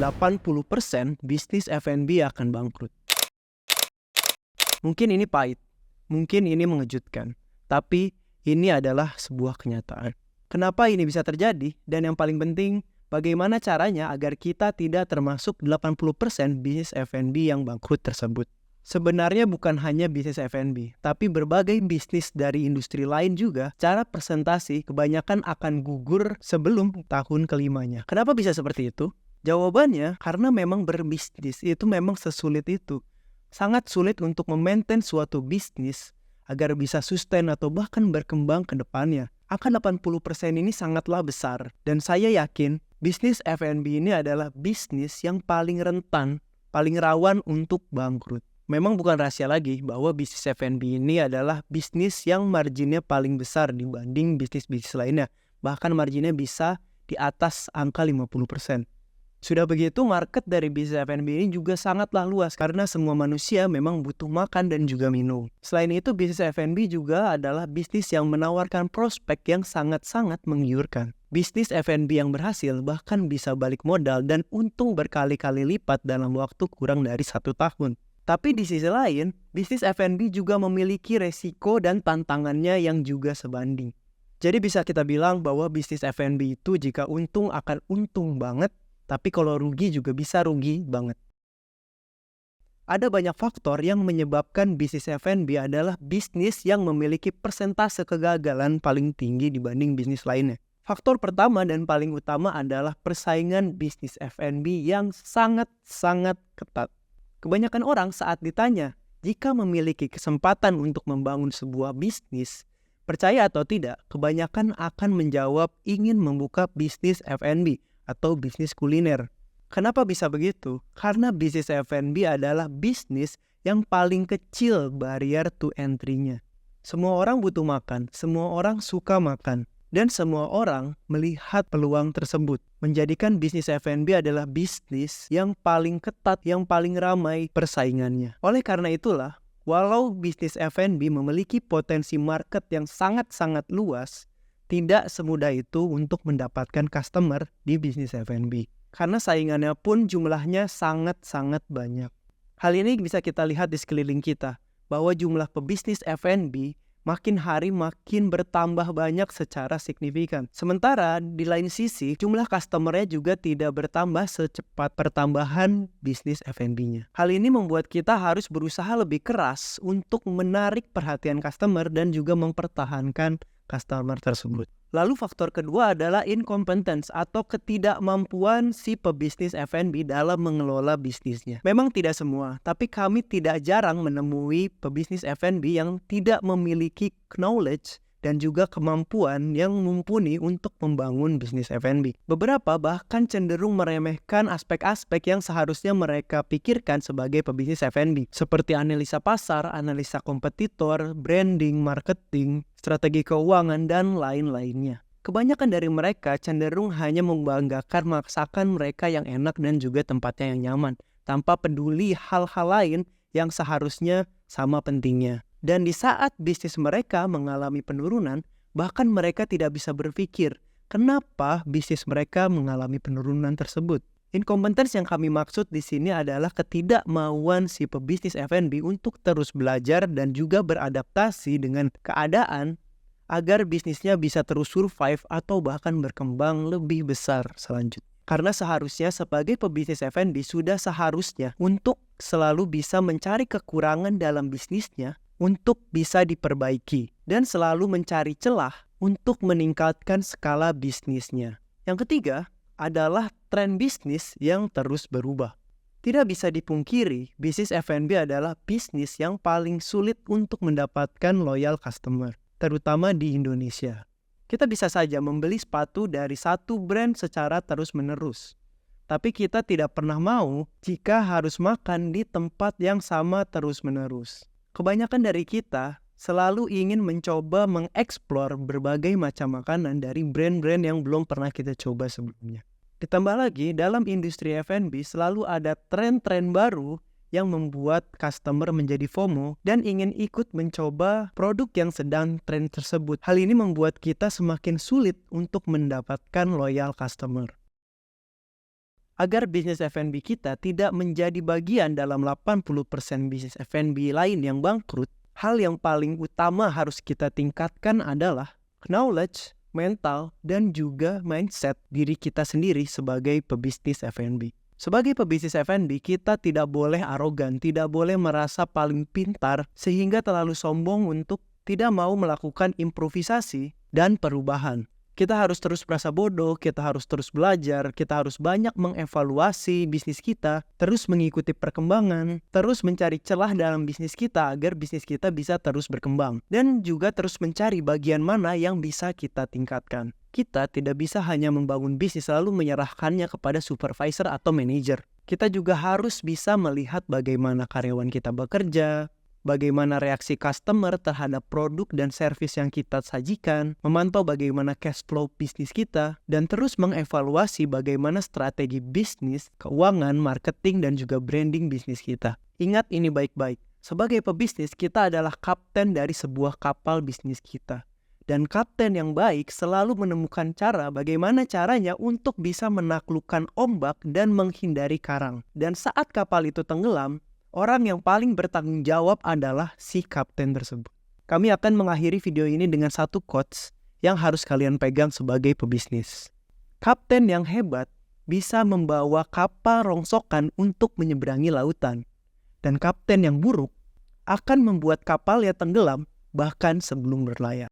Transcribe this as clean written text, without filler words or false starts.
80% bisnis F&B akan bangkrut. Mungkin ini pahit, mungkin ini mengejutkan, tapi ini adalah sebuah kenyataan. Kenapa ini bisa terjadi? Dan yang paling penting, bagaimana caranya agar kita tidak termasuk 80% bisnis F&B yang bangkrut tersebut? Sebenarnya bukan hanya bisnis F&B, tapi berbagai bisnis dari industri lain juga, cara presentasi kebanyakan akan gugur sebelum tahun kelimanya. Kenapa bisa seperti itu? Jawabannya, karena memang berbisnis itu memang sesulit itu. Sangat sulit untuk memaintain suatu bisnis agar bisa sustain atau bahkan berkembang ke depannya. Angka 80% ini sangatlah besar, dan saya yakin bisnis F&B ini adalah bisnis yang paling rentan, paling rawan untuk bangkrut. Memang bukan rahasia lagi bahwa bisnis F&B ini adalah bisnis yang marginnya paling besar dibanding bisnis-bisnis lainnya. Bahkan marginnya bisa di atas angka 50%. Sudah begitu, market dari bisnis F&B ini juga sangatlah luas karena semua manusia memang butuh makan dan juga minum. Selain itu, bisnis F&B juga adalah bisnis yang menawarkan prospek yang sangat-sangat menggiurkan. Bisnis F&B yang berhasil bahkan bisa balik modal dan untung berkali-kali lipat dalam waktu kurang dari 1 tahun. Tapi di sisi lain, bisnis F&B juga memiliki resiko dan tantangannya yang juga sebanding. Jadi bisa kita bilang bahwa bisnis F&B itu jika untung akan untung banget, tapi kalau rugi juga bisa rugi banget. Ada banyak faktor yang menyebabkan bisnis F&B adalah bisnis yang memiliki persentase kegagalan paling tinggi dibanding bisnis lainnya. Faktor pertama dan paling utama adalah persaingan bisnis F&B yang sangat-sangat ketat. Kebanyakan orang saat ditanya, jika memiliki kesempatan untuk membangun sebuah bisnis, percaya atau tidak, kebanyakan akan menjawab ingin membuka bisnis F&B atau bisnis kuliner. Kenapa bisa begitu? Karena bisnis F&B adalah bisnis yang paling kecil barrier to entry-nya. Semua orang butuh makan, semua orang suka makan. Dan semua orang melihat peluang tersebut. Menjadikan bisnis F&B adalah bisnis yang paling ketat, yang paling ramai persaingannya. Oleh karena itulah, walau bisnis F&B memiliki potensi market yang sangat-sangat luas, tidak semudah itu untuk mendapatkan customer di bisnis F&B. Karena saingannya pun jumlahnya sangat-sangat banyak. Hal ini bisa kita lihat di sekeliling kita, bahwa jumlah pebisnis F&B makin hari makin bertambah banyak secara signifikan. Sementara di lain sisi, jumlah customer-nya juga tidak bertambah secepat pertambahan bisnis F&B-nya. Hal ini membuat kita harus berusaha lebih keras untuk menarik perhatian customer dan juga mempertahankan customer tersebut. Lalu faktor kedua adalah incompetence atau ketidakmampuan si pebisnis F&B dalam mengelola bisnisnya. Memang tidak semua, tapi kami tidak jarang menemui pebisnis F&B yang tidak memiliki knowledge dan juga kemampuan yang mumpuni untuk membangun bisnis F&B. Beberapa bahkan cenderung meremehkan aspek-aspek yang seharusnya mereka pikirkan sebagai pebisnis F&B, seperti analisa pasar, analisa kompetitor, branding, marketing, strategi keuangan, dan lain-lainnya. Kebanyakan dari mereka cenderung hanya membanggakan masakan mereka yang enak dan juga tempatnya yang nyaman, tanpa peduli hal-hal lain yang seharusnya sama pentingnya. Dan di saat bisnis mereka mengalami penurunan, bahkan mereka tidak bisa berpikir kenapa bisnis mereka mengalami penurunan tersebut. Incompetence yang kami maksud di sini adalah ketidakmauan si pebisnis F&B untuk terus belajar dan juga beradaptasi dengan keadaan agar bisnisnya bisa terus survive atau bahkan berkembang lebih besar selanjutnya. Karena seharusnya sebagai pebisnis F&B sudah seharusnya untuk selalu bisa mencari kekurangan dalam bisnisnya untuk bisa diperbaiki dan selalu mencari celah untuk meningkatkan skala bisnisnya. Yang ketiga adalah tren bisnis yang terus berubah. Tidak bisa dipungkiri, bisnis F&B adalah bisnis yang paling sulit untuk mendapatkan loyal customer, terutama di Indonesia. Kita bisa saja membeli sepatu dari satu brand secara terus-menerus. Tapi kita tidak pernah mau jika harus makan di tempat yang sama terus-menerus. Kebanyakan dari kita selalu ingin mencoba mengeksplor berbagai macam makanan dari brand-brand yang belum pernah kita coba sebelumnya. Ditambah lagi, dalam industri F&B selalu ada tren-tren baru yang membuat customer menjadi FOMO dan ingin ikut mencoba produk yang sedang tren tersebut. Hal ini membuat kita semakin sulit untuk mendapatkan loyal customer. agar bisnis F&B kita tidak menjadi bagian dalam 80% bisnis F&B lain yang bangkrut, hal yang paling utama harus kita tingkatkan adalah knowledge, mental, dan juga mindset diri kita sendiri sebagai pebisnis F&B. Sebagai pebisnis F&B, kita tidak boleh arogan, tidak boleh merasa paling pintar sehingga terlalu sombong untuk tidak mau melakukan improvisasi dan perubahan. Kita harus terus merasa bodoh, kita harus terus belajar, kita harus banyak mengevaluasi bisnis kita, terus mengikuti perkembangan, terus mencari celah dalam bisnis kita agar bisnis kita bisa terus berkembang. Dan juga terus mencari bagian mana yang bisa kita tingkatkan. Kita tidak bisa hanya membangun bisnis lalu menyerahkannya kepada supervisor atau manajer. Kita juga harus bisa melihat bagaimana karyawan kita bekerja, bagaimana reaksi customer terhadap produk dan servis yang kita sajikan, memantau bagaimana cash flow bisnis kita, dan terus mengevaluasi bagaimana strategi bisnis, keuangan, marketing, dan juga branding bisnis kita. Ingat ini baik-baik, sebagai pebisnis kita adalah kapten dari sebuah kapal bisnis kita. Dan kapten yang baik selalu menemukan cara bagaimana caranya untuk bisa menaklukkan ombak dan menghindari karang. Dan saat kapal itu tenggelam, orang yang paling bertanggung jawab adalah si kapten tersebut. Kami akan mengakhiri video ini dengan satu quotes yang harus kalian pegang sebagai pebisnis. Kapten yang hebat bisa membawa kapal rongsokan untuk menyeberangi lautan. Dan kapten yang buruk akan membuat kapalnya tenggelam bahkan sebelum berlayar.